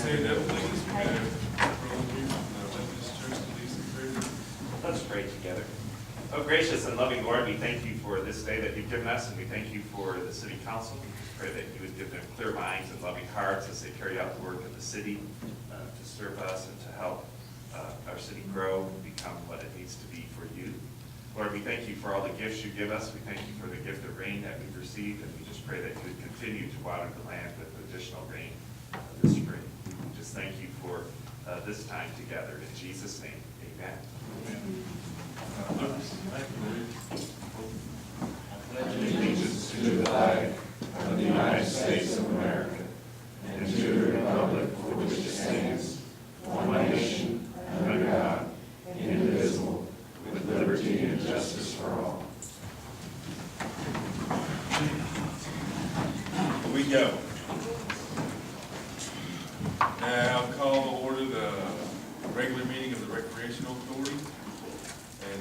say that, please? We have Brother here from the Methodist Church to lead some prayer. Let's pray together. Oh, gracious and loving Lord, we thank you for this day that you've given us, and we thank you for the city council. We just pray that you would give them clear minds and loving hearts as they carry out the work of the city to serve us and to help our city grow and become what it needs to be for you. Lord, we thank you for all the gifts you give us. We thank you for the gift of rain that we've received, and we just pray that you would continue to water the land with additional rain this spring. We just thank you for this time together. In Jesus' name, amen. Lucas, thank you, Lord. Allegiance to the flag of the United States of America and to the republic for which it stands, one nation, under God, indivisible, with liberty and justice for all. Here we go. Now I'll call to order the regular meeting of the Recreational Authority and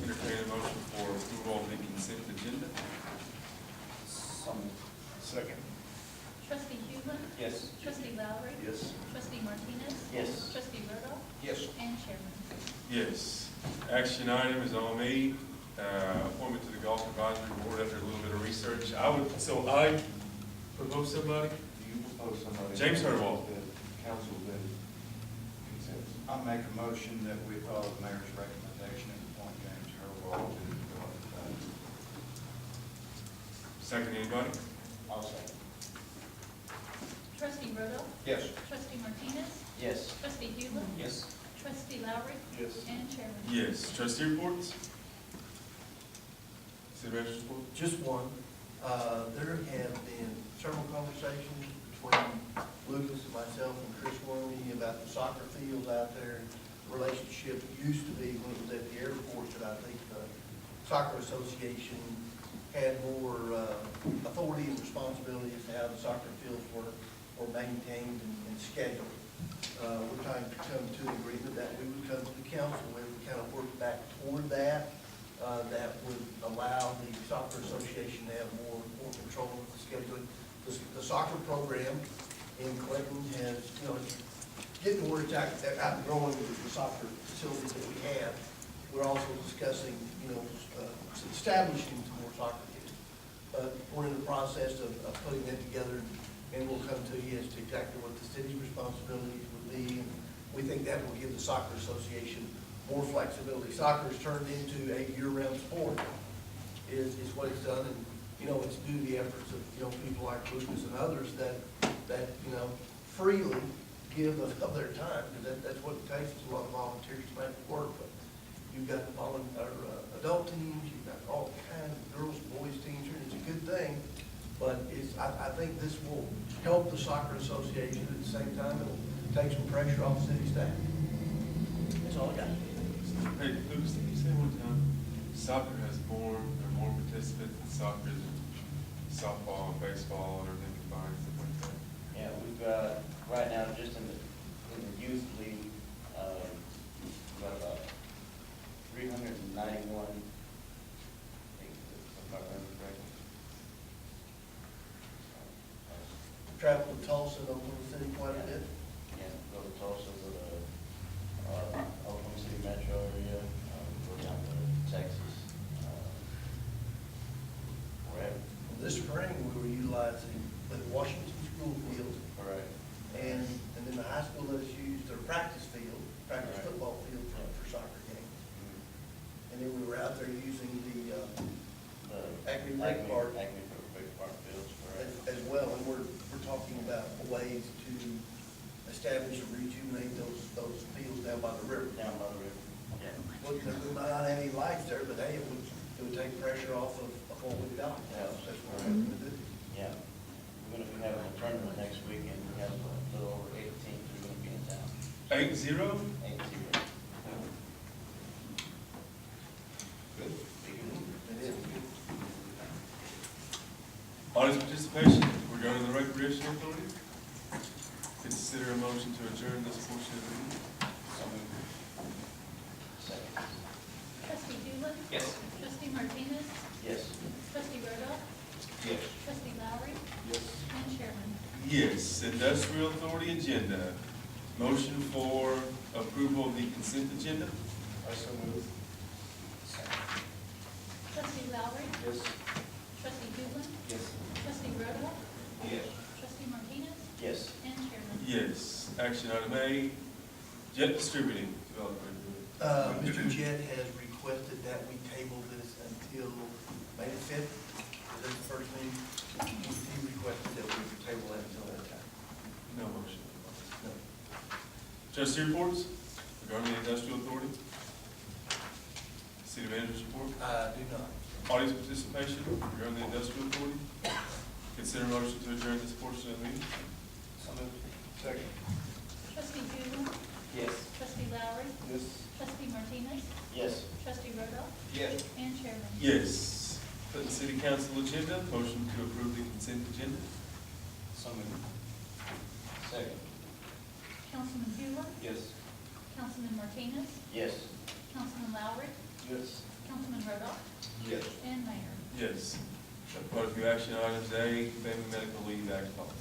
entertain a motion for approval of the consent agenda. Second. Trustee Human? Yes. Trustee Lowry? Yes. Trustee Martinez? Yes. Trustee Rudolph? Yes. And Chairman? Yes. Action item is on me. Appointment to the Golf Advisory Board after a little bit of research. I propose somebody. You propose somebody. James Hurwald. Council did consent. I make a motion that we follow the mayor's recommendation and appoint James Hurwald to the Golf Advisory. Second, anybody? I'll second. Trustee Rudolph? Yes. Trustee Martinez? Yes. Trustee Human? Yes. Trustee Lowry? Yes. And Chairman? Yes. Trustee reports? City manager's report? Just one. There have been several conversations between Lucas and myself and Chris Wormy about the soccer fields out there. The relationship used to be when it was at the airport that I think the soccer association had more authority and responsibility as to how the soccer fields were maintained and scheduled. We're trying to come to an agreement that we would come to the council with and kind of work back toward that. That would allow the soccer association to have more control of the scheduling. The soccer program in Clinton has, it's getting where it's outgrowing the soccer facilities that we have. We're also discussing, establishing some more soccer fields. But we're in the process of putting that together, and we'll come to you as to exactly what the city's responsibilities would be. And we think that will give the soccer association more flexibility. Soccer has turned into a year-round sport, is what it's done, and it's due to the efforts of people like Lucas and others that freely give of their time, because that's what it takes. It's a lot of volunteers to make it work. But you've got adult teams, you've got all kinds of girls and boys teams, and it's a good thing. But I think this will help the soccer association. At the same time, it'll take some pressure off city staff. That's all I got. Hey, Lucas, did you say one time soccer has more participants in soccer than softball and baseball and everything combined, stuff like that? Yeah, we've got, right now, just in the youth league, we've got about 391, I think, if I remember correctly. Travel to Tulsa and Oklahoma City quite a bit. Yeah, go to Tulsa, go to Oklahoma City metro area, go down to Texas, wherever. This spring, we were utilizing the Washington School Field, Correct. and then the high school let us use their practice Right. football field for soccer games. And then we were out there using the Acme Lake Park Acme Lake Park fields, correct. as well, and we're talking about ways to establish and rejuvenate those fields down by the river. Down by the river. Yeah. Well, we might not have any lights there, but hey, it would take pressure off of what we've got. Yeah. That's what we're going to do. Yeah, we're gonna be having a tournament next weekend, we have a little over 8 teams who are gonna be in town. 8-0? 8 teams. Good. It is. Audience participation regarding the Recreational Authority. Consider a motion to adjourn this portion of the meeting. Second. Trustee Human? Yes. Trustee Martinez? Yes. Trustee Rudolph? Yes. Trustee Lowry? Yes. And Chairman? Yes, Industrial Authority agenda. Motion for approval of the consent agenda? I so move. Trustee Lowry, Yes. trustee Doolin, Yes. trustee Rhoda, Yes. trustee Martinez, Yes. and Chairman. Yes. Action item A, jet distributing developer. Mr. Jett has requested that we table this until May the 5th. Is that the first meeting? He requested that we table that until that time. No motion. No. Trustee reports regarding the Industrial Authority? City Manager's report? I do not. Audience participation regarding the Industrial Authority? Consider motion to adjourn this portion of the meeting? So moved. Second. Trustee Doolin, Yes. trustee Lowry, Yes. trustee Martinez, Yes. trustee Rhoda, Yes. and Chairman. Yes. Put the City Council agenda, motion to approve the consent agenda? So moved. Second. Councilman Doolin, Yes. Councilman Martinez, Yes. Councilman Lowry, Yes. Councilman Rhoda, Yes. and Mayor. Yes. Quite a few action items. A, Family Medical Leave Act policy.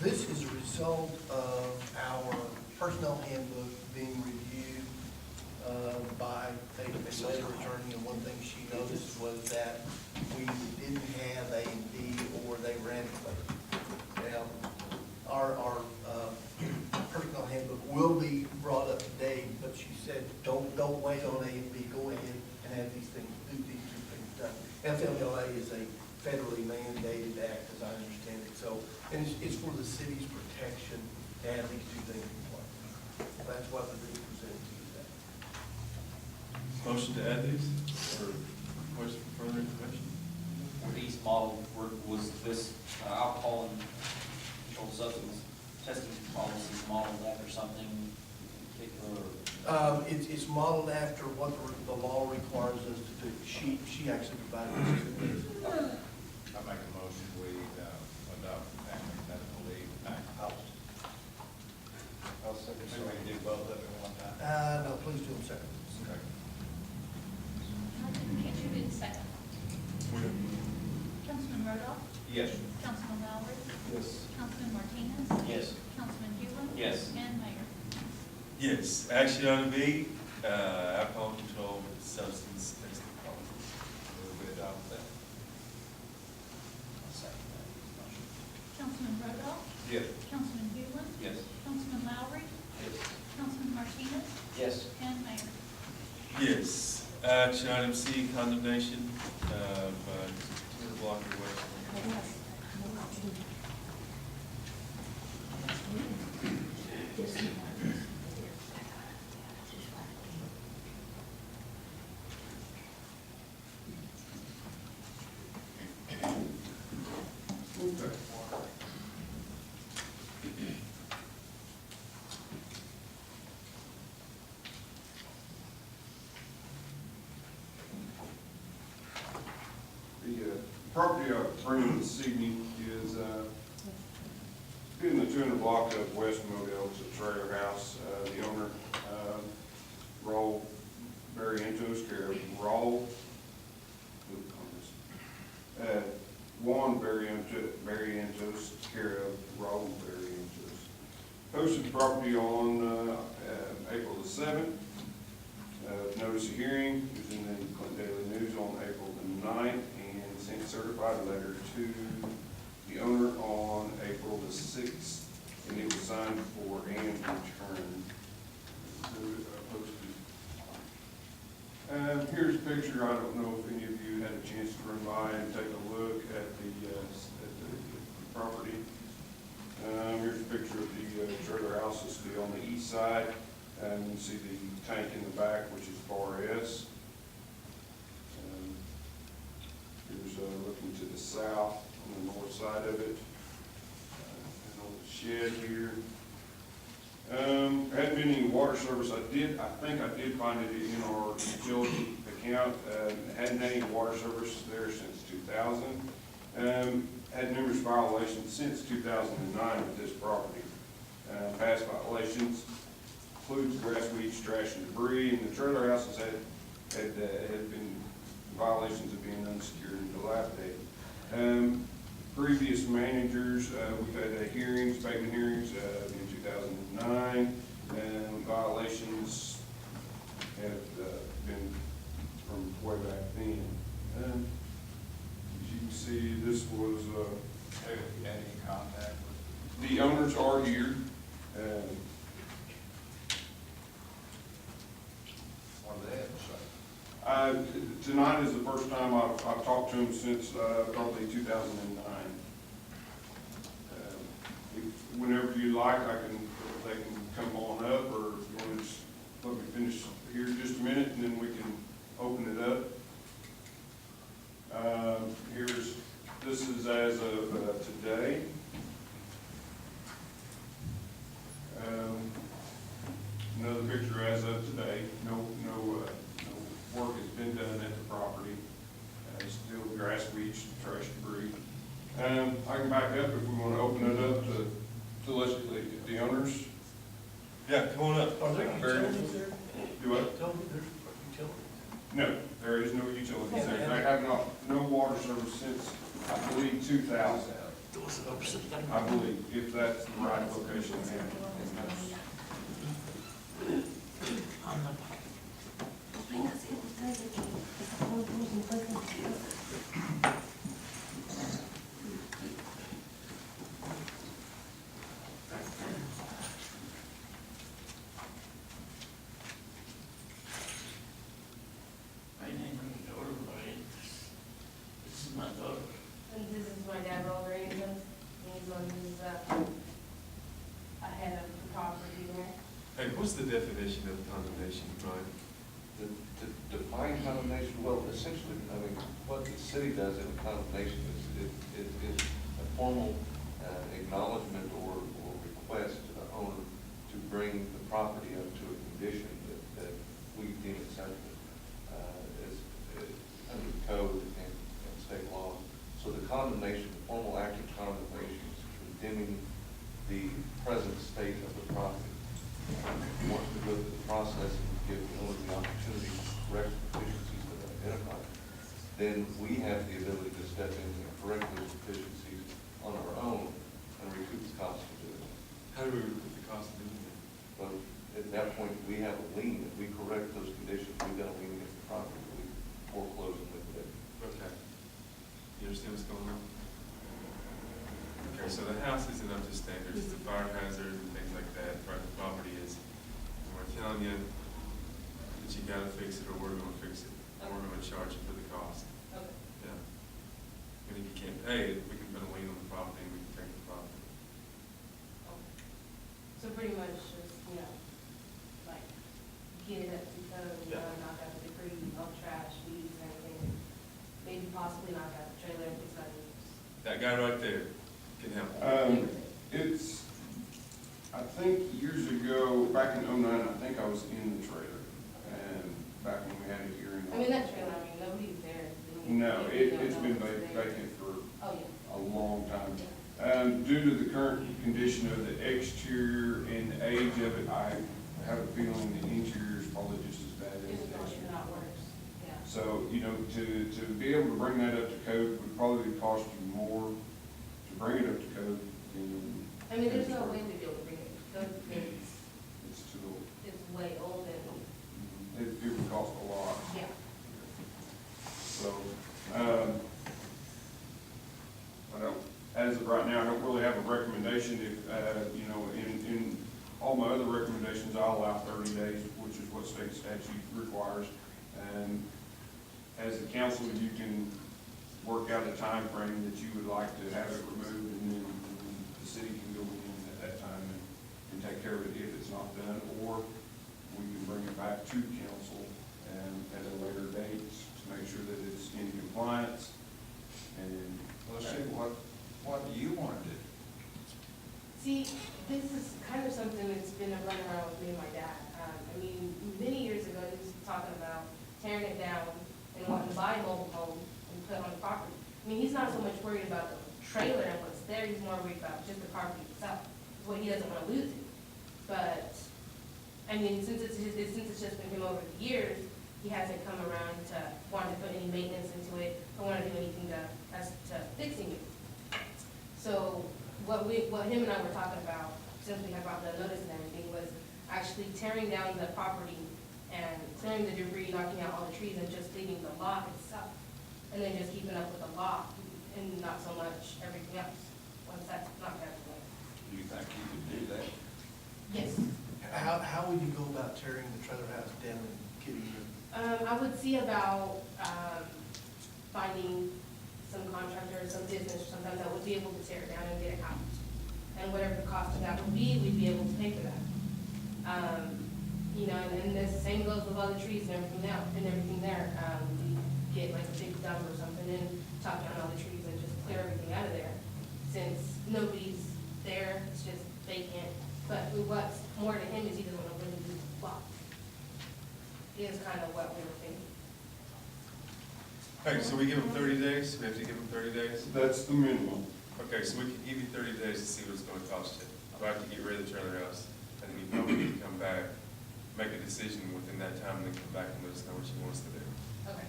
This is a result of our personnel handbook being reviewed by a labor attorney, and one thing she noticed was that we didn't have A and B, or they were antiquated. Now, our personnel handbook will be brought up to date, but she said, don't wait on A and B, go ahead and have these things, do these two things done. FMLA is a federally mandated act, as I understand it, so, and it's for the city's protection to have these two things in place. That's what the bill presented to you today. Motion to add these, or request for further information? Were these modeled, was this alcohol and controlled substance testing policies modeled after something in particular? It's modeled after what the law requires us to do. She actually provided this to me. I make a motion, we adopt the Family Medical Leave Act policy. I'll second. Maybe we can do both of them at one time. No, please do them separately. Okay. I didn't catch you in second. Councilman Rhoda, Yes. Councilman Lowry, Yes. Councilman Martinez, Yes. Councilman Doolin. Yes. And Mayor. Yes. Action item B, alcohol control substance testing policy. Will we adopt that? Second that motion. Councilman Rhoda, Yes. Councilman Doolin, Yes. Councilman Lowry, Yes. Councilman Martinez, Yes. and Mayor. Yes. Action item C, condemnation of Timber Blocker Waste. The property I'm bringing this evening is in the 200 block of West Modell. It's a trailer house. The owner, Roll Barrientos, care of Roll. Juan Barrientos, care of Raul Barrientos. Posted the property on April the 7th. Notice of hearing was in the Clinton Daily News on April the 9th, and sent certified letter to the owner on April the 6th, and it was signed for and returned. Here's a picture. I don't know if any of you had a chance to run by and take a look at the property. Here's a picture of the trailer house. It's on the east side. You can see the tank in the back, which is bar S. Here's looking to the south on the north side of it. And on the shed here. There hadn't been any water service. I think I did find it in our utility account. Hadn't had any water service there since 2000. Had numerous violations since 2009 with this property. Past violations includes grass, weeds, trash, and debris, and the trailer houses had been violations of being unsecured and dilapidated. previous managers. We've had hearings, abatement hearings in 2009, and violations have been from way back then. As you can see, this was, Have you had any contact with? the owners are here. What do they have to say? Tonight is the first time I've talked to them since probably 2009. Whenever you like, they can come on up, or if you want to just let me finish here just a minute, and then we can open it up. This is as of today. Another picture as of today. No work has been done at the property. Still grass, weeds, trash, debris. I can back up if we want to open it up to the owners. Yeah, come on up. Are there utilities there? Do what? Tell me there's utilities. No, there is no utilities there. They have no water service since, I believe, 2000. I believe, if that's the right location. My name is Dora Lorraine. This is my daughter. And this is my dad, Robert Anderson. He's on his, ahead of the property there. Hey, what's the definition of condemnation, Brian? To define condemnation, well, essentially, I mean, what the city does in condemnation is a formal acknowledgement or request to the owner to bring the property up to a condition that we deem acceptable as under the code and state law. So the condemnation, the formal act of condemnation is condemning the present state of the property. Once we go through the process and give the owner the opportunity to correct the deficiencies that are identified, then we have the ability to step in and correct those deficiencies on our own and recoup the cost of doing it. How do we recoup the cost of doing that? But at that point, we have a lien. If we correct those conditions, we've got a lien against the property. We foreclose and liquidate. Okay. You understand what's going on? Okay, so the house isn't up to standards, it's a fire hazard and things like that, private property is. And we're telling you that you gotta fix it, or we're gonna fix it, or we're gonna charge you for the cost. Okay. Yeah. And if you can't pay it, we can put a lien on the property and we can take the property. So pretty much just, like, get it up to code, knock out the debris, no trash, weeds, anything. Maybe possibly knock out the trailer if it's not used. That guy right there can help. It's, I think years ago, back in '09, I think I was in the trailer, and back when we had a hearing. I mean, that trailer, nobody's there. No, it's been vacant for Oh, yeah. a long time. Due to the current condition of the exterior and the age of it, I have a feeling the interior is probably just as bad as It's the not, exterior. not worse, yeah. So, to be able to bring that up to code would probably cost you more to bring it up to code than. I mean, there's no way to be able to bring it to code because It's too old. it's way old and, It would cost a lot. yeah. So, I don't, as of right now, I don't really have a recommendation. If, in all my other recommendations, I'll allow 30 days, which is what state statute requires. And as the council, you can work out a time frame that you would like to have it removed, and then the city can go in at that time and take care of it if it's not done, or we can bring it back to council and at a later date to make sure that it's in compliance. And Well, see, what do you want to do? See, this is kind of something that's been a run around with me and my dad. I mean, many years ago, he was talking about tearing it down and wanting to buy a mobile home and put it on the property. I mean, he's not so much worried about the trailer and what's there, he's more worried about just the property itself, what he doesn't want to lose it. But, I mean, since it's just been him over the years, he hasn't come around to wanting to put any maintenance into it, or want to do anything as to fixing it. So what him and I were talking about, since we had brought the notice and everything, was actually tearing down the property and clearing the debris, knocking out all the trees, and just leaving the lot itself. And then just keeping up with the lot and not so much everything else, once that's not that way. Do you think you could do that? Yes. How would you go about tearing the trailer house down and getting your, I would see about, finding some contractor or some business or something that would be able to tear it down and get it out. And whatever the cost of that would be, we'd be able to pay for that. You know, and the same goes with all the trees and everything else, and everything there. We get like a big dump or something and chop down all the trees and just clear everything out of there. Since nobody's there, it's just vacant. But what's more to him is he doesn't want to lose the plot. Is kind of what we were thinking. Okay, so we give them 30 days, we have to give them 30 days? That's the minimum. Okay, so we can give you 30 days to see what it's gonna cost you. We have to get rid of the trailer house, and then you probably need to come back, make a decision within that time, and then come back and let us know what you want us to do. Okay.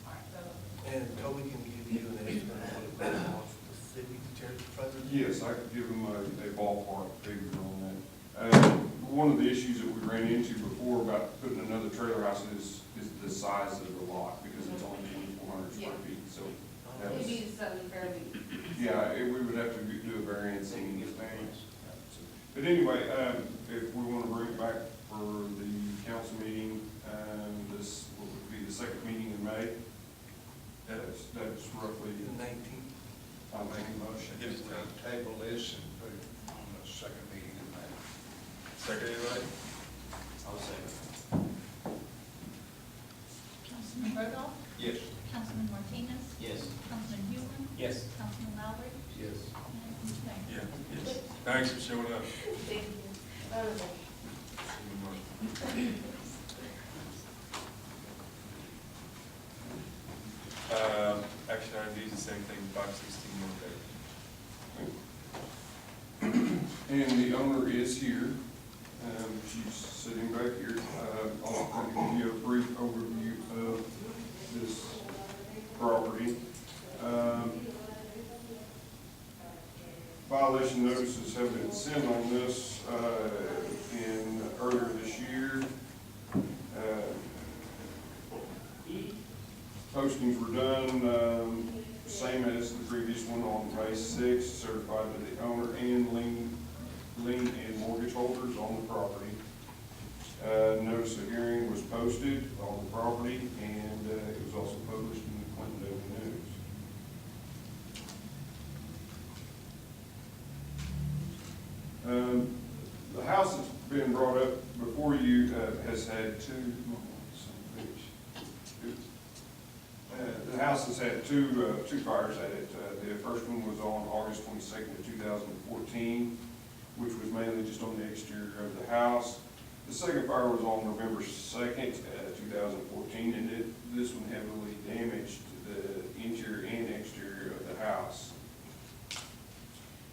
All right, so. and Toby can give you an estimate of what it would cost the city to tear the trailer down? Yes, I could give them a ballpark figure on that. One of the issues that we ran into before about putting another trailer house is the size of the lot, because it's only 2,400 square Yeah. feet, so. that was- Maybe something fairly. Yeah, we would have to do a variance and get variance. But anyway, if we want to bring it back for the council meeting, this would be the second meeting in May. That's roughly, The 19th. I'll make a motion. Give us time. Table this and put it on the second meeting in May. Second, anybody? I'll say. Councilman Rodoff? Yes. Councilman Martinez? Yes. Councilman Huglen? Yes. Councilman Lowry? Yes. Mayor. Yeah, yes. Thanks for showing up. Thank you. Action items, the same thing, 516 And the owner is here. She's sitting back here. I'll give you a brief overview of this property. Violation notices have been sent on this earlier this year. Postings were done, same as the previous one on May 6th, certified to the owner and lien and mortgage holders on the property. Notice of hearing was posted on the property, and it was also published in the Clinton Daily News. The house that's been brought up before you has had the house has had two fires at it. The first one was on August 22nd of 2014, which was mainly just on the exterior of the house. The second fire was on November 2nd, 2014, and this one heavily damaged the interior and exterior of the house.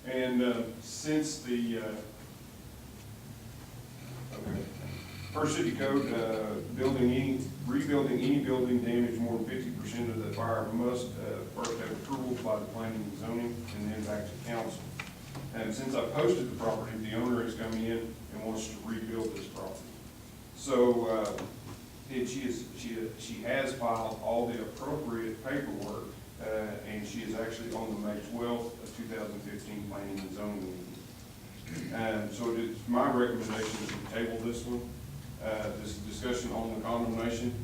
And since the per city code, rebuilding any building damaged more than 50% of the fire must first have approval by the planning and zoning, and then back to council. And since I posted the property, the owner is coming in and wants to rebuild this property. So, she has filed all the appropriate paperwork, and she is actually on the May 12th of 2015 planning and zoning meeting. And so it is my recommendation to table this one, this discussion on the condemnation,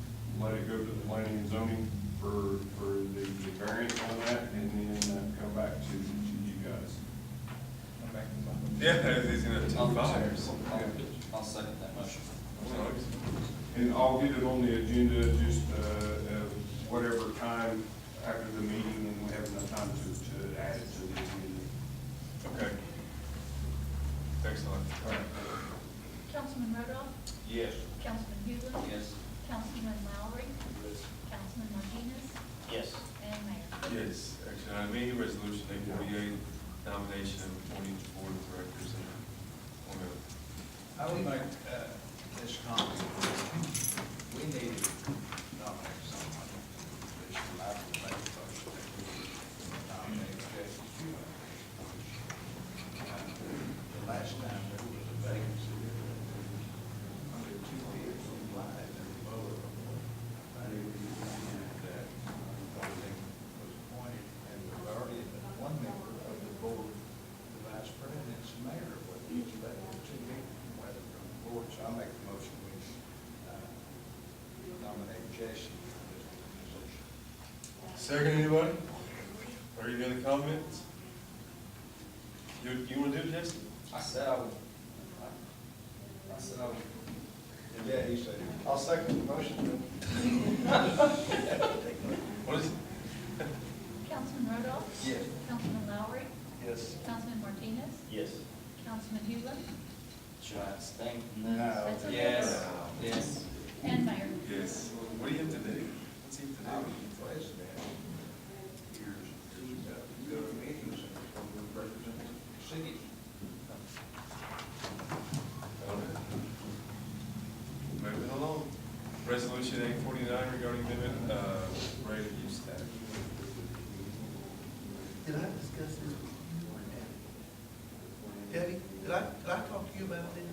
let it go to the planning and zoning for the variance on that, and then come back to you guys. Yeah, it's in a two fires. I'll second that motion. And I'll get it on the agenda, just whatever time after the meeting, and we have enough time to add it to the agenda. Okay. Thanks a lot. All right. Councilman Rodoff? Yes. Councilman Huglen? Yes. Councilman Lowry? Councilman Martinez? Yes. And Mayor. Yes, action item E, resolution 848, nomination of appointing board of directors and appointment. I would make this comment. We need to nominate someone. I would make a motion that we nominate Jesse Jewett. Second, anybody? Or any other comments? You wanna do it, Jesse? I said I would. I said I would. Yeah, he said it. I'll second the motion then. What is it? Councilman Rodoff? Yes. Councilman Lowry? Yes. Councilman Martinez? Yes. Councilman Huglen? Should I abstain from this? No. That's okay. Yes. Yes. And Mayor? Yes. What do you have to do? What's he have I'm to do? president. Here's to go to meetings and represent cities. Moving along. Resolution 849 regarding limit rate of use tax. Did I discuss this with you or Debbie? Debbie, did I talk to you about this?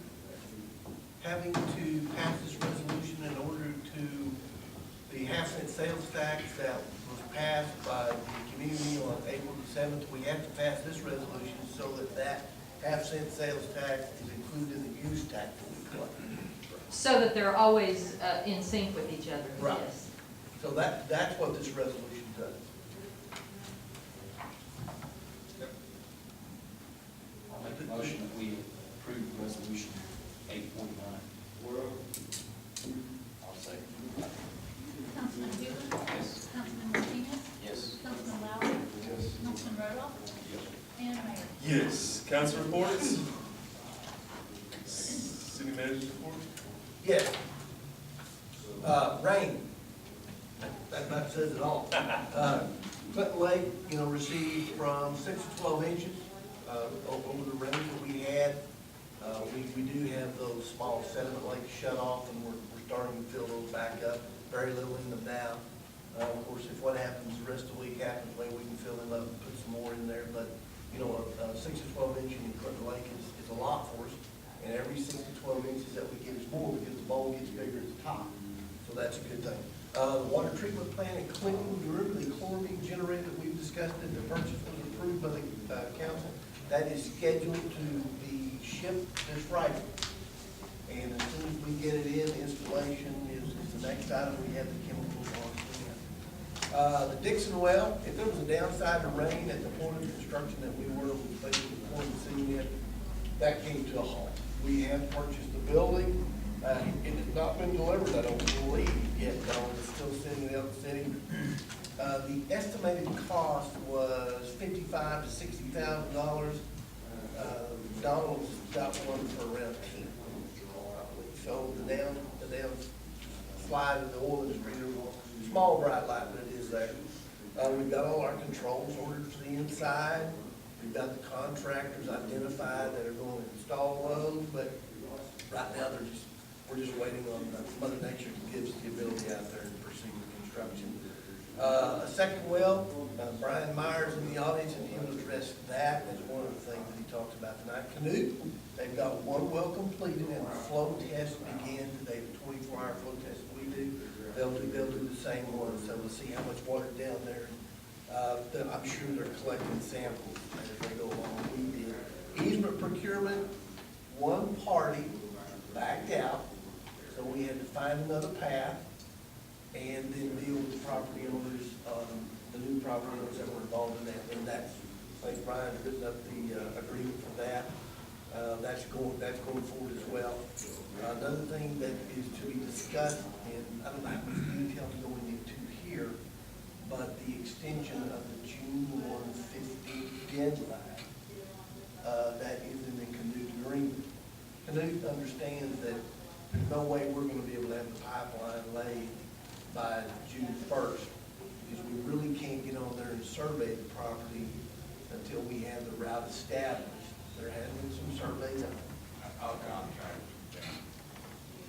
Having to pass this resolution in order to, the half-cent sales tax that was passed by the community on April the 7th, we have to pass this resolution so that that half-cent sales tax is included in the use tax that we collect. So that they're always in sync with each other, Right. yes. So that's what this resolution does. I'll make a motion that we approve resolution 849. I'll second. Councilman Huglen? Yes. Councilman Martinez? Yes. Councilman Lowry? Yes. Councilman Rodoff? Yes. And Mayor? Yes. Council reports? City manager's report? Yes. Rain. That about says it all. Clinton Lake, received from 6 to 12 inches, over the rain that we had. We do have those small sediment lakes shut off, and we're starting to fill those back up. Very little in them now. Of course, if what happens the rest of the week happens, maybe we can fill them up and put some more in there. But, 6 to 12 inches in Clinton Lake is a lot for us. And every 6 to 12 inches that we get is more because the bowl gets bigger at the top. So that's a good thing. The water treatment plant in Clinton, remember the chloramine generator that we've discussed, that the purchase was approved by the council? That is scheduled to be shipped this Friday. And as soon as we get it in, installation is the next item. We have the chemicals on. The Dixon well, if there was a downside to rain at the point of construction that we were basically pouring the cement, that came to a halt. We have purchased the building. It has not been delivered, I don't believe, yet, though. It's still sitting in Elk City. The estimated cost was $55,000 to $60,000. Donald's got one for around 10. So the down slide of the oil industry, there's a small bright light, but it is there. We've got all our controls ordered for the inside. We've got the contractors identified that are going to install those, but right now we're just waiting on Mother Nature to give us the ability out there to proceed with construction. A second well, Brian Myers in the audience, and he'll address that as one of the things that he talked about tonight. Canute, they've got one well completed, and the flow test began today, the 24-hour flow test that we do. They'll do the same one, so we'll see how much water down there. I'm sure they're collecting samples as they go along. We did easement procurement, one party backed out, so we had to find another path and then deal with the property owners, the new property owners that were involved in that. And that's, I think Brian's written up the agreement for that. That's going forward as well. Another thing that is to be discussed, and I don't know how much detail to go into here, but the extension of the June 150 deadline, that is in the Canute agreement. Canute understands that there's no way we're gonna be able to have the pipeline laid by June 1st, because we really can't get on there and survey the property until we have the route established. There has been some surveys on it. I'll contact them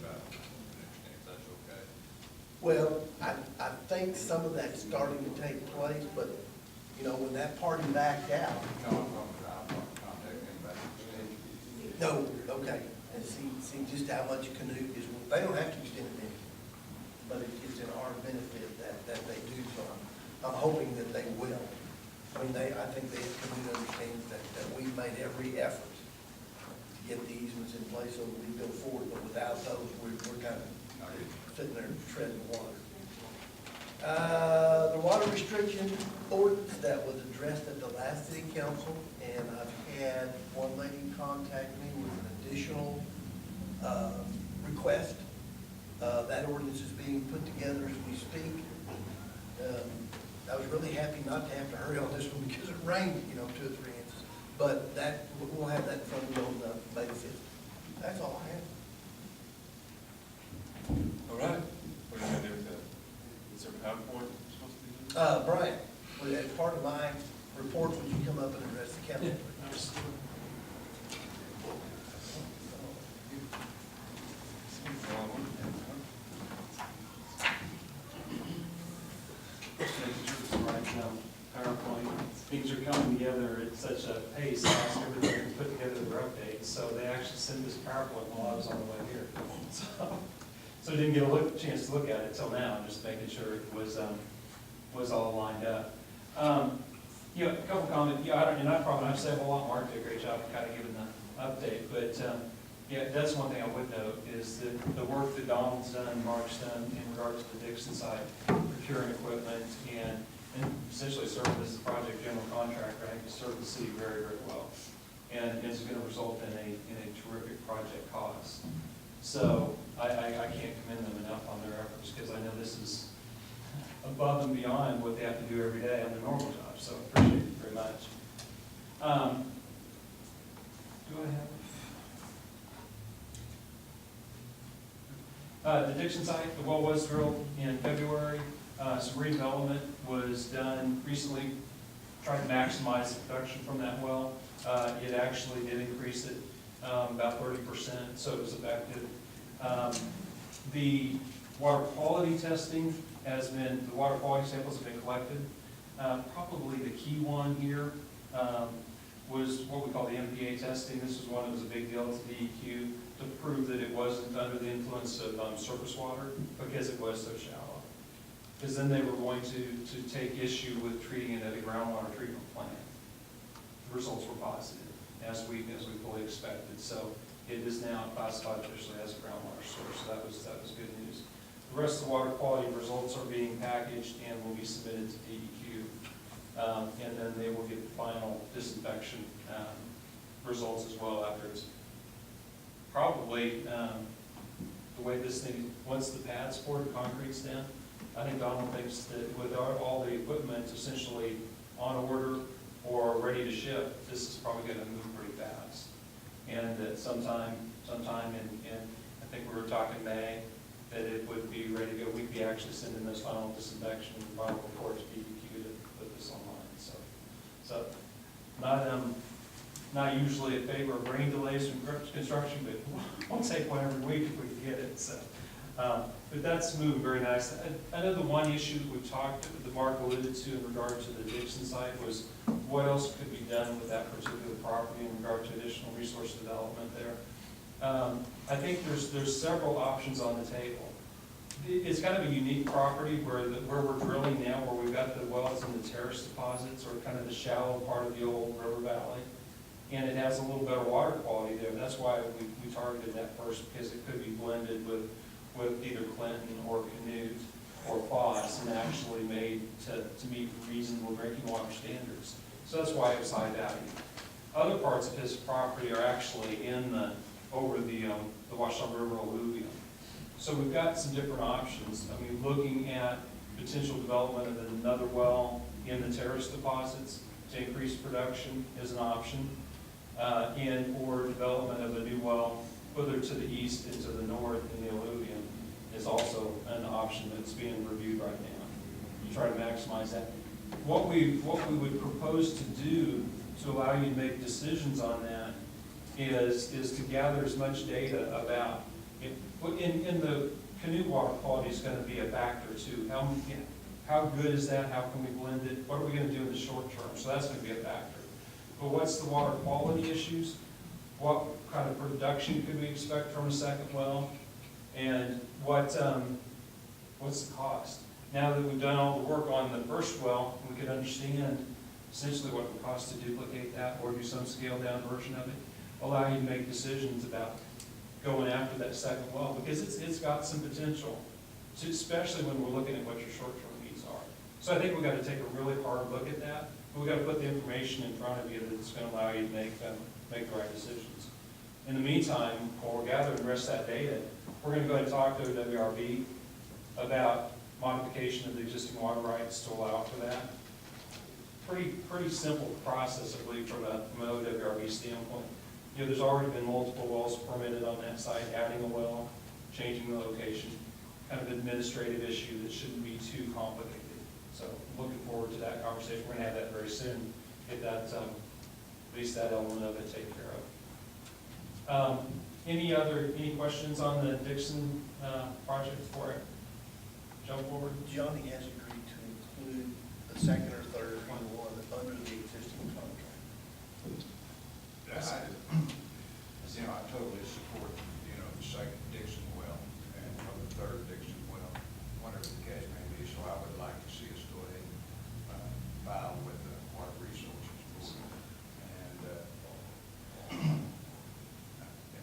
about the extent, if that's okay. Well, I think some of that's starting to take place, but, when that party backed out. No, I'll contact them about the extension. No, okay, and see just how much Canute is, they don't have to extend it any, but it's in our benefit that they do so. I'm hoping that they will. I mean, I think Canute understands that we've made every effort to get the easements in place so that we go forward, but without those, we're kind of sitting there treading water. The water restriction ordinance that was addressed at the last city council, and I've had one lady contact me with an additional request. That ordinance is being put together as we speak. I was really happy not to have to hurry on this one because it rained, 2 or 3 inches. But that, we'll have that in front of you on May the 5th. That's all I have. All right. What are you gonna do with that? Is there a PowerPoint supposed to be? Brian, as part of my report, would you come up and address the council? PowerPoint, things are coming together at such a pace, I asked everybody to put together their updates, so they actually sent this PowerPoint while I was on the way here. So I didn't get a chance to look at it till now, just making sure it was all lined up. A couple comments, I've said a lot, Mark did a great job of kind of giving the update, but, that's one thing I would note, is that the work that Donald's done, Mark's done in regards to the Dixon site, procuring equipment, and essentially serving as the project general contractor, I think has served the city very, very well. And it's going to result in a terrific project cost. So I can't commend them enough on their efforts, because I know this is above and beyond what they have to do every day on their normal job, so I appreciate it very much. Do I have? The Dixon site, the well was drilled in February. Some redevelopment was done recently, tried to maximize the production from that well. It actually did increase it about 30%, so it was effective. The water quality testing the water quality samples have been collected. Probably the key one here was what we call the MPA testing. This was one that was a big deal to DEQ to prove that it wasn't under the influence of surface water because it was so shallow. Because then they were going to take issue with treating it at a groundwater treatment plant. The results were positive, as we fully expected. So it is now classified officially as a groundwater source. So that was good news. The rest of the water quality results are being packaged and will be submitted to DEQ. And then they will get the final disinfection results as well after it's probably the way this thing, once the pad's poured, concrete's down, I think Donald thinks that with all the equipment essentially on order or ready to ship, this is probably going to move pretty fast. And that sometime in I think we were talking May, that it would be ready to go. We'd be actually sending those final disinfection and final reports to DEQ to put this online. So not usually in favor of rain delays from construction, but it won't take one every week if we can get it. So, but that's moving very nice. I know the one issue that Mark alluded to in regard to the Dixon site was what else could be done with that particular property in regard to additional resource development there. I think there's several options on the table. It's kind of a unique property where we're drilling now, where we've got the wells in the terrace deposits, or kind of the shallow part of the old river valley. And it has a little better water quality there. That's why we targeted that first, because it could be blended with either Clinton or Canute or Foss and actually made to meet reasonable drinking water standards. So that's why it was high value. Other parts of his property are actually over the Washita River alluvium. So we've got some different options. I mean, looking at potential development of another well in the terrace deposits to increase production is an option. Or development of a new well further to the east and to the north in the alluvium is also an option that's being reviewed right now. You try to maximize that. What we would propose to do to allow you to make decisions on that is to gather as much data about in the Canute water quality is going to be a factor too. How good is that? How can we blend it? What are we going to do in the short term? So that's going to be a factor. But what's the water quality issues? What kind of production could we expect from a second well? And what's the cost? Now that we've done all the work on the first well, we could understand essentially what it would cost to duplicate that or do some scaled down version of it. Allow you to make decisions about going after that second well, because it's got some potential, especially when we're looking at what your short-term needs So I think we've got to take a really hard look at that, but we've got to put the information in front of you that's going to allow you to make the right decisions. In the meantime, while we're gathering the rest of that data, we're going to go ahead and talk to WRB about modification of the existing water rights to allow for that. Pretty simple process, I believe, from an OWRB standpoint. There's already been multiple wells permitted on that site, adding a well, changing the location, kind of administrative issue that shouldn't be too complicated. So looking forward to that conversation. We're gonna have that very soon, get that, at least that element of it taken care of. Any questions on the Dixon project before I jump forward? Johnny has agreed to include the second or third one under the existing contract. I totally support, the second Dixon well and the third Dixon well, whatever the case may be. So I would like to see us go ahead and file with the Water Resources Board and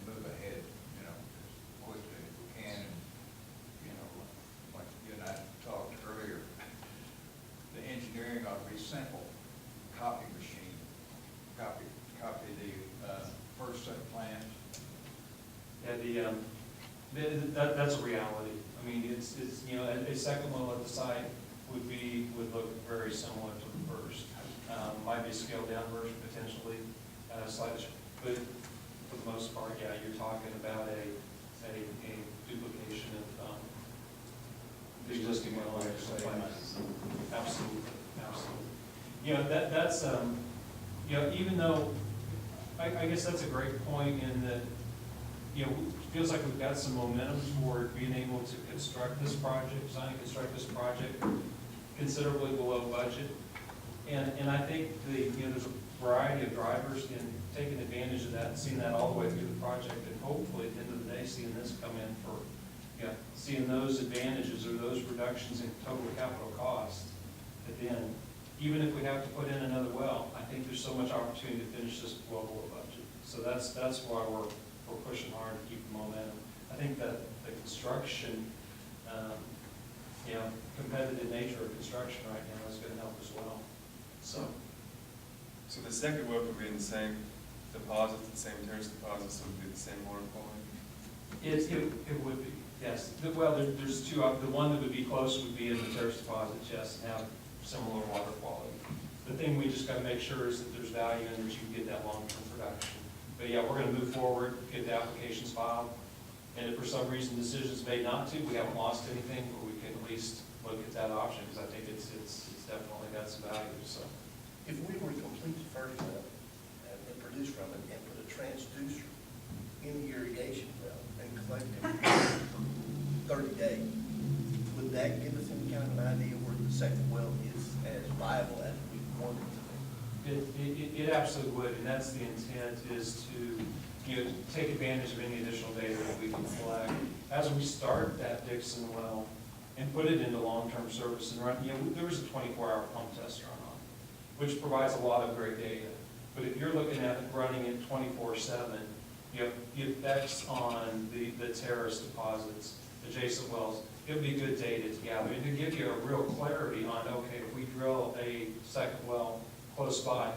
move ahead, as quickly as we can. And, like you and I talked earlier, the engineering ought to be simple. Copy machine, copy the first set of plans. Yeah, that's a reality. I mean, it's a second well at the site would look very similar to the first. Might be a scaled down version potentially, slightly, but for the most part, yeah, you're talking about a duplication of the existing well. Absolutely. That's even though I guess that's a great point in that. It feels like we've got some momentum toward being able to design and construct this project considerably below budget. And I think there's a variety of drivers in taking advantage of that and seeing that all the way through the project, and hopefully at the end of the day, seeing this come in for, seeing those advantages or those reductions in total capital cost at the end. Even if we have to put in another well, I think there's so much opportunity to finish this well below budget. So that's why we're pushing hard to keep the momentum. I think that the construction, competitive nature of construction right now is going to help as well. So the second well could be in the same deposit, the same terrace deposit, so it would be the same water quality? it would be, yes. Well, there's two, the one that would be close would be in the terrace deposit, yes, and have similar water quality. The thing we just got to make sure is that there's value and that you can get that long-term production. But yeah, we're going to move forward, get the applications filed, and if for some reason decisions made not to, we haven't lost anything, but we can at least look at that option, because I think it's definitely got some value, so. If we were to complete the first well and produce from it and put a transducer in the irrigation well and collect it 30 days, would that give us any kind of an idea where the second well is as viable as we want it to be? It absolutely would, and that's the intent, is to take advantage of any additional data that we can collect as we start that Dixon well and put it into long-term service and run. There was a 24-hour pump test run on it, which provides a lot of great data. But if you're looking at it running it 24/7, you have effects on the terrace deposits, adjacent wells. It would be good data to gather and to give you a real clarity on, okay, if we drill a second well close by,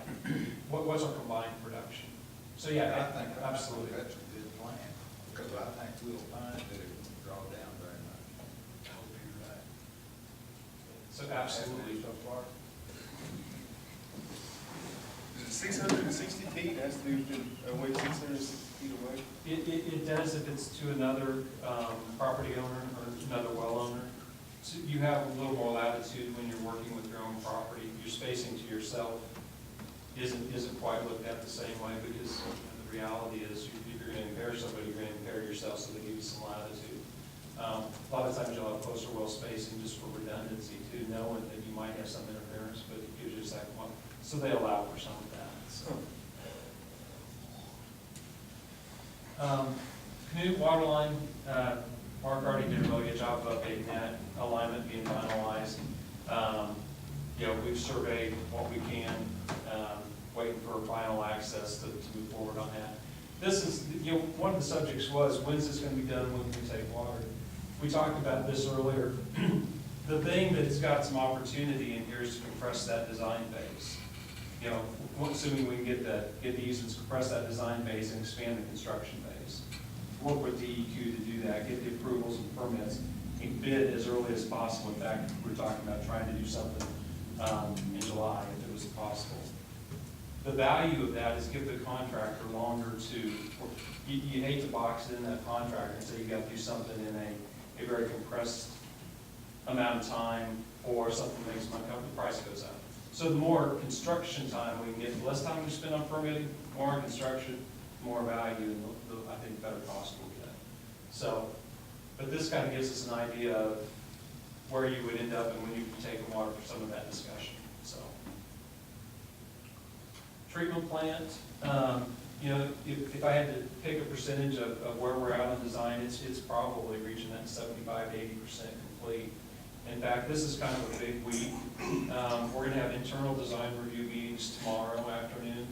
what's our combined production? So yeah, absolutely. That's a good plan, because I think we'll find that it won't draw down very much. I hope you're right. So absolutely. So far. Is it 660 feet? It has to be away 660 feet away? It does if it's to another property owner or another well owner. So you have a little more latitude when you're working with your own property. Your spacing to yourself isn't quite looked at the same way, because the reality is if you're going to impair somebody, you're going to impair yourself, so they give you some latitude. A lot of times you'll have closer well spacing just for redundancy too, knowing that you might have some interference, but it gives you a second one. So they allow for some of that. So. Canute Waterline, Mark already did a really good job of updating that, alignment being finalized. We've surveyed what we can, waiting for final access to move forward on that. This is, one of the subjects was, when's this going to be done, when can we take water? We talked about this earlier. The thing that's got some opportunity in here is to compress that design phase. You know, assuming we can get the easements, compress that design phase and expand the construction phase. Work with DEQ to do that, get the approvals and permits, and bid as early as possible. In fact, we're talking about trying to do something in July if it was possible. The value of that is give the contractor longer to, you hate to box it in that contractor and say you got to do something in a very compressed amount of time, or something that makes money, the price goes up. So the more construction time we can get, the less time we spend on permitting, more construction, more value, and I think better cost we'll get. So, but this kind of gives us an idea of where you would end up and when you can take the water for some of that discussion, so. Treatment plant, you know, if I had to pick a percentage of where we're at on design, it's probably reaching that 75 to 80% complete. In fact, this is kind of a big week. We're gonna have internal design review meetings tomorrow afternoon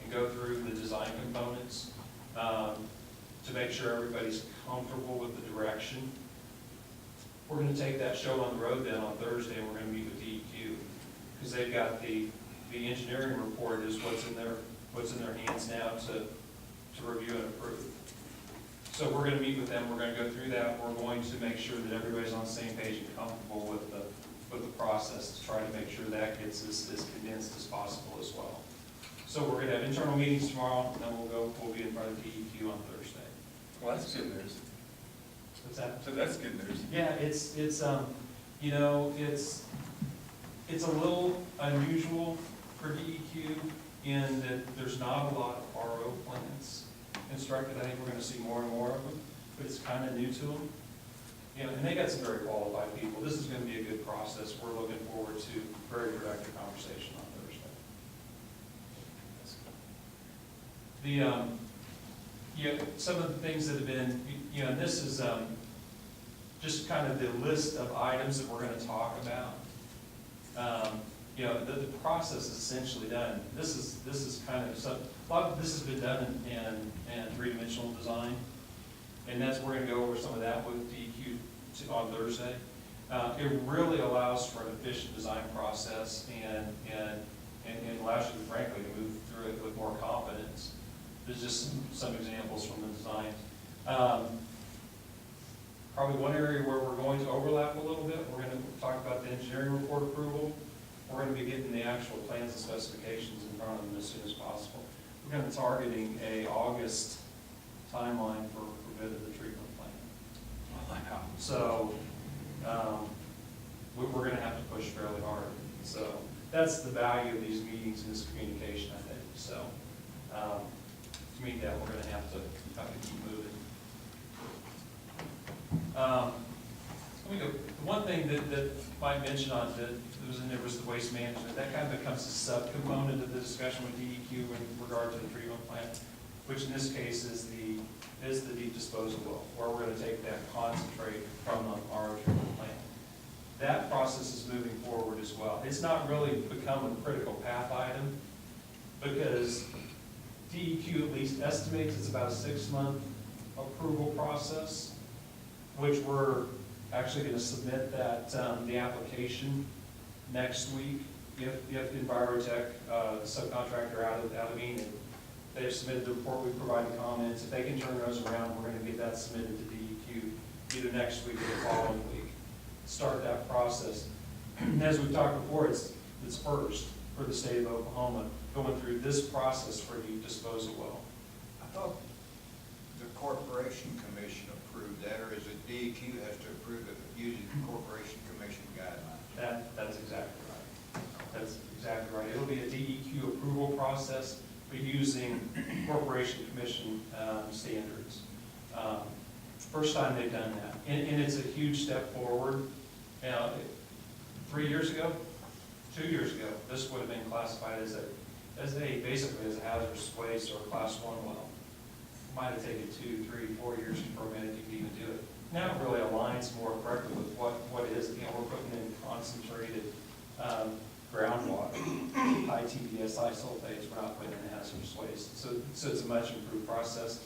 and go through the design components to make sure everybody's comfortable with the direction. We're gonna take that show on the road then on Thursday, and we're gonna meet with DEQ, because they've got the engineering report is what's in their hands now to review and approve. So we're gonna meet with them, we're gonna go through that, we're going to make sure that everybody's on the same page and comfortable with the process, to try to make sure that gets as condensed as possible as well. So we're gonna have internal meetings tomorrow, and then we'll be in front of DEQ on Thursday. Well, that's good news. What's that? So that's good news. Yeah, it's you know, it's a little unusual for DEQ in that there's not a lot of RO plants constructed. I think we're gonna see more and more of them, but it's kind of new to them. You know, and they got some very qualified people. This is gonna be a good process. We're looking forward to very productive conversation on Thursday. You know, some of the things that have been, you know, and this is just kind of the list of items that we're gonna talk about. You know, the process is essentially done. This is kind of a lot of this has been done in three-dimensional design, and that's we're going to go over some of that with DEQ on Thursday. It really allows for an efficient design process and allows you, frankly, to move through it with more confidence. There's just some examples from the design. Probably one area where we're going to overlap a little bit, we're going to talk about the engineering report approval. We're going to be getting the actual plans and specifications in front of them as soon as possible. We're going to be targeting a August timeline for bid of the treatment plant. So we're going to have to push fairly hard. So that's the value of these meetings and this communication, I think. So to meet that, we're going to have to keep moving. Let me go. The one thing that Mike mentioned on that was the waste management. That kind of becomes a subcomponent of the discussion with DEQ in regard to the treatment plant, which in this case is the deep disposal well, where we're going to take that concentrate from the RO treatment plant. That process is moving forward as well. It's not really become a critical path item because DEQ at least estimates it's about a 6-month approval process, which we're actually going to submit that the application next week. If Envirotech, the subcontractor out of Enid, they've submitted the report, we provided comments. If they can turn those around, we're going to get that submitted to DEQ either next week or the following week. Start that process. And as we've talked before, it's first for the state of Oklahoma going through this process for deep disposal well. I thought the Corporation Commission approved that, or is it DEQ has to approve it using Corporation Commission guidelines? That's exactly right. That's exactly right. It'll be a DEQ approval process, but using Corporation Commission standards. First time they've done that. And it's a huge step forward. 3 years ago, 2 years ago, this would have been classified as basically as a hazardous waste or a class 1 well. Might have taken 2, 3, 4 years to permit it to even do it. Now it really aligns more correctly with what is, we're putting in concentrated groundwater, high TDS isosulfates, we're not putting in hazardous waste. So it's a much improved process,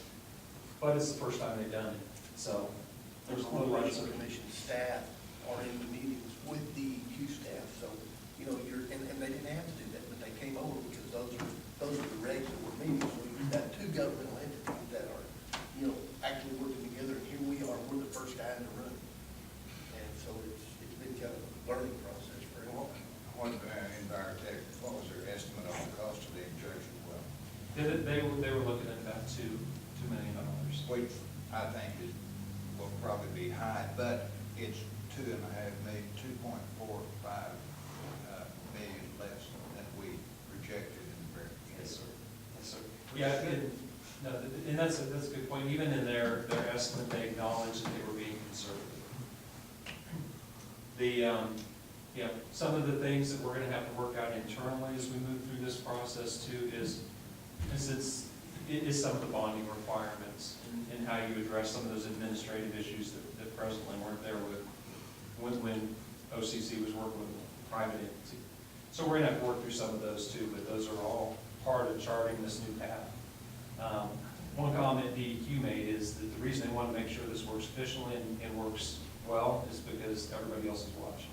but it's the first time they've done it. So there's a little Corporation Commission staff are in the meetings with DEQ staff, so, you know, and they didn't have to do that, but they came over because those are the regs that we're meeting, so you've got two governmental entities that are, you know, actually working together, and here we are, we're the first guy in the room. And so it's been kind of a learning process for everyone. What, Envirotech, what was their estimate on the cost of the injection well? They were looking at about $2 million. Which I think will probably be high, but it's 2.5 million, 2.45 million less than we projected in the very beginning. Yes, sir. Yes, sir. Yeah, and that's a good point. Even in their estimate, they acknowledged that they were being conservative. Some of the things that we're gonna have to work out internally as we move through this process too is some of the bonding requirements and how you address some of those administrative issues that presently weren't there when OCC was working with a private entity. So we're gonna have to work through some of those too, but those are all part of charting this new path. One comment DEQ made is that the reason they want to make sure this works efficiently and works well is because everybody else is watching.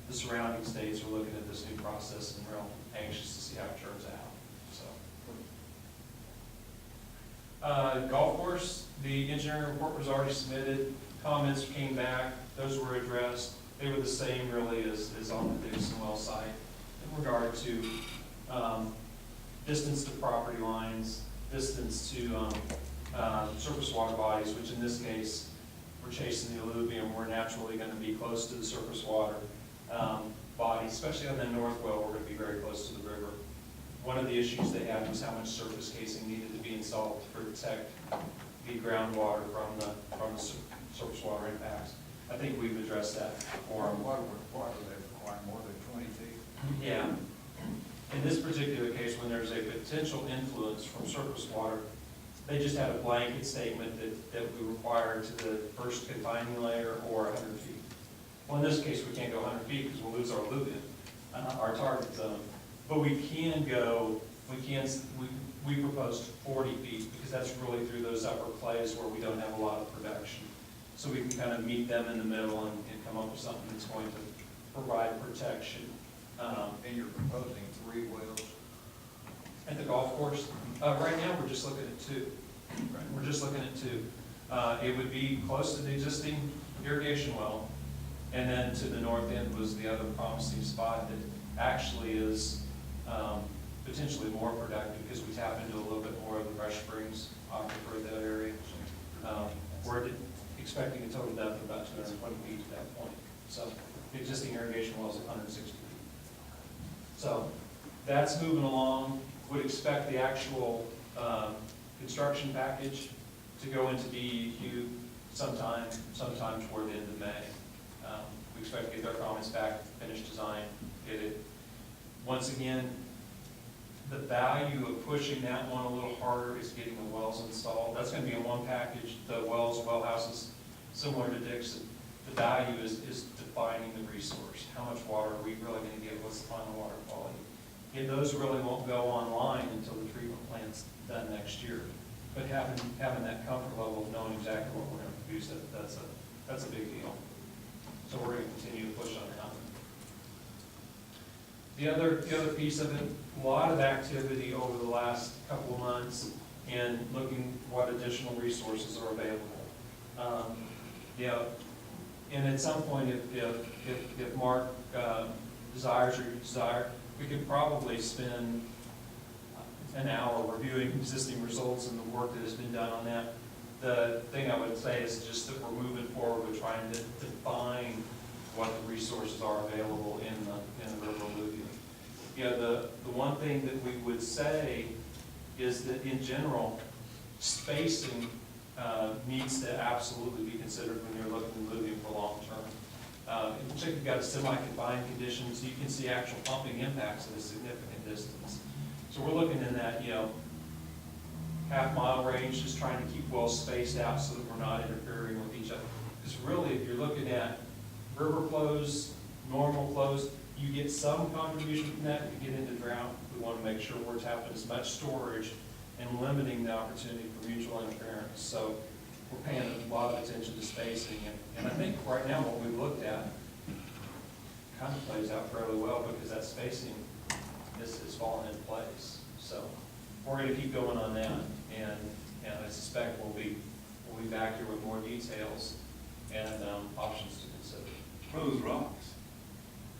The surrounding states are looking at this new process and real anxious to see how it turns out, so. Golf course, the engineering report was already submitted, comments came back, those were addressed. They were the same really as on the Dixon Well site in regard to distance to property lines, distance to surface water bodies, which in this case, we're chasing the alluvium, we're naturally going to be close to the surface water body, especially on the north well, we're going to be very close to the river. One of the issues they had was how much surface casing needed to be installed to protect the groundwater from the surface water impacts. I think we've addressed that for them. Water they require more than 20 feet. Yeah. In this particular case, when there's a potential influence from surface water, they just had a blanket statement that we require to the first confining layer or 100 feet. Well, in this case, we can't go 100 feet because we'll lose our alluvium, our target zone. But we can go, we proposed 40 feet because that's really through those upper clays where we don't have a lot of production. So we can kind of meet them in the middle and come up with something that's going to provide protection. And you're proposing 3 wells? At the golf course? Right now, we're just looking at 2. We're just looking at 2. It would be close to the existing irrigation well, and then to the north end was the other promising spot that actually is potentially more productive because we tap into a little bit more of the Fresh Springs aquifer in that area. We're expecting a total depth of about 220 feet at that point. So the existing irrigation well is 160 feet. So that's moving along. Would expect the actual construction package to go into DEQ sometime toward the end of May. We expect to get their comments back, finish design, get it. Once again, the value of pushing that one a little harder is getting the wells installed. That's going to be in one package. The wells, well houses, similar to Dixon. The value is defining the resource. How much water are we really going to get? What's the final water quality? And those really won't go online until the treatment plant's done next year. But having that comfort level of knowing exactly what we're going to produce, that's a big deal. So we're going to continue to push on that. The other piece of it, a lot of activity over the last couple of months in looking what additional resources are available. And at some point, if Mark desires or you desire, we could probably spend an hour reviewing existing results and the work that has been done on that. The thing I would say is just that we're moving forward with trying to define what the resources are available in the river alluvium. The one thing that we would say is that in general, spacing needs to absolutely be considered when you're looking at alluvium for long term. In particular, you've got a semi-confined condition, so you can see actual pumping impacts at a significant distance. So we're looking in that, half-mile range, just trying to keep wells spaced out so that we're not interfering with each other. Because really, if you're looking at river flows, normal flows, you get some contribution from that. If you get into drought, we want to make sure we're tapping as much storage and limiting the opportunity for mutual interference. So we're paying a lot of attention to spacing. And I think right now what we've looked at kind of plays out fairly well because that spacing is falling in place. So we're gonna keep going on that, and I suspect we'll be back here with more details and options to consider. What are those rocks?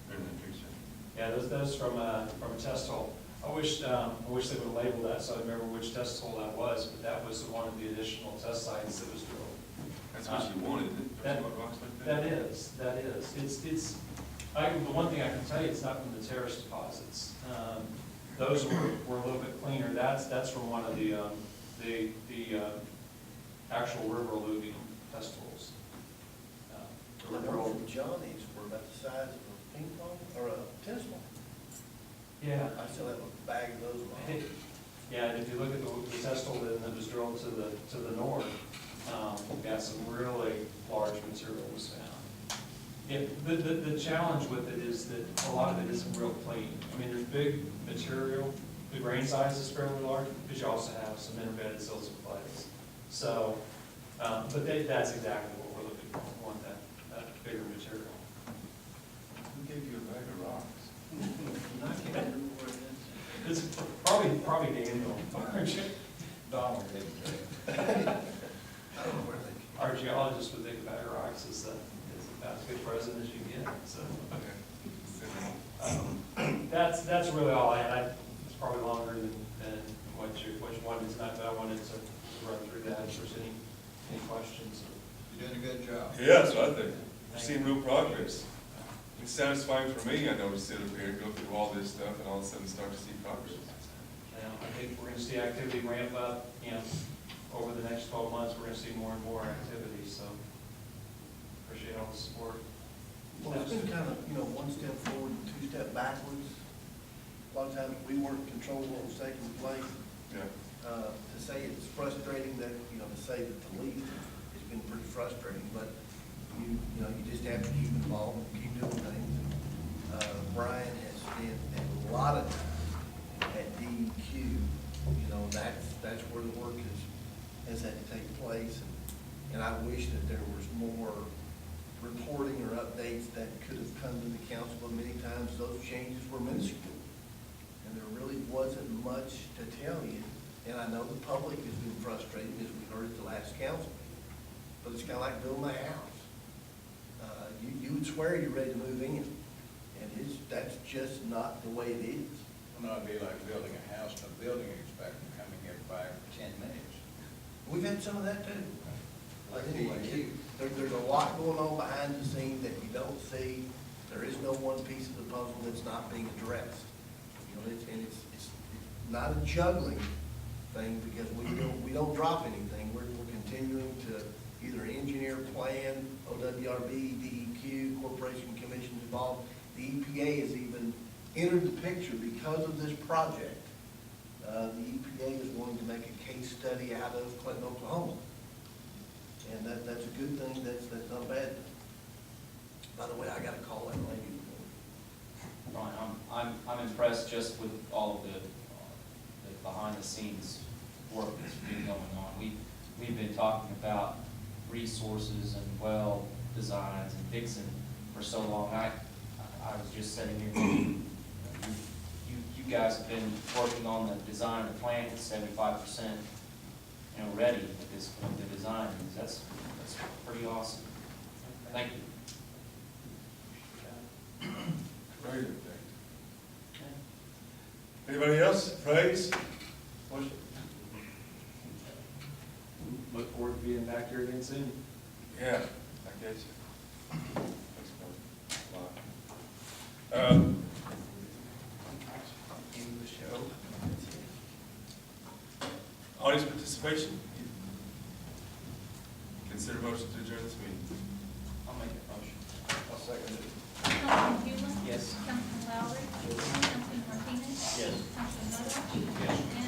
They're in that picture. Yeah, those from a test hole. I wish they would have labeled that so I remember which test hole that was, but that was one of the additional test sites that was drilled. That's what you wanted, isn't it? Don't you want rocks like that? That is. The one thing I can tell you, it's not from the terrace deposits. Those were a little bit cleaner. That's from one of the actual river alluvium test holes. The ones from Johnny's were about the size of a ping pong, or a tennis ball. Yeah. I still have a bag of those. around. Yeah, and if you look at the test hole that was drilled to the north, we've got some really large material was found. Yeah, the challenge with it is that a lot of it isn't real clean. I mean, there's big material, the grain size is fairly large, but you also have some interbedded silts and clays. So, but that's exactly what we're looking for. We want that bigger material. Who gave you a bag of rocks? I can't remember where it is. It's probably Daniel, Donald did. I don't know where they. our geologist would think about rocks is about as good present as you get, so. That's really all I had. It's probably longer than what you wanted tonight, but I wanted to run through that if there's any questions. You're doing a good job. Yeah, so I think we're seeing real progress. It's satisfying for me, I know, to sit up here and go through all this stuff and all of a sudden start to see progress. I think we're gonna see activity ramp up, over the next 12 months, we're gonna see more and more activity, so appreciate all the support. Well, it's been kind of, one step forward and two step backwards. A lot of times we weren't controlling what was taking place. Yeah. To say it's frustrating that, to say that the lead has been pretty frustrating, but you just have to keep involved and keep doing things. Brian has spent a lot of time at DEQ, that's where the work has had to take place. And I wish that there was more reporting or updates that could have come to the council, but many times those changes were minuscule. And there really wasn't much to tell you. And I know the public has been frustrated, as we heard at the last council meeting, but it's kind of like building a house. You would swear you're ready to move in, and that's just not the way it is. Well, no, it'd be like building a house, and a building inspector coming here by 10 minutes. We've had some of that too. Like Anyway, DEQ. there's a lot going on behind the scenes that you don't see. There is no one piece of the puzzle that's not being addressed. It's not a juggling thing because we don't drop anything. We're continuing to either engineer, plan, OWRB, DEQ, Corporation Commission involved. The EPA has even entered the picture because of this project. The EPA is wanting to make a case study out of Clinton, Oklahoma. And that's a good thing, that's not a bad thing. By the way, I got to call that lady. Brian, I'm impressed just with all of the behind the scenes work that's been going on. We've been talking about resources and well designs and fixing for so long. I was just sitting here thinking, you guys have been working on the design of the plant at 75%, ready at this point, the design. That's pretty awesome. Thank you. Great. Anybody else? Praise? Worship? Look forward to being back here again soon. Yeah, I get you. Thanks, brother. Wow. Audience participation? Consider motion to adjourn this meeting. I'll make a motion. I'll second it. Councilman Hewland? Yes. Councilman Lowry? Councilman Martinez? Yes. Councilman Miller? Yes. And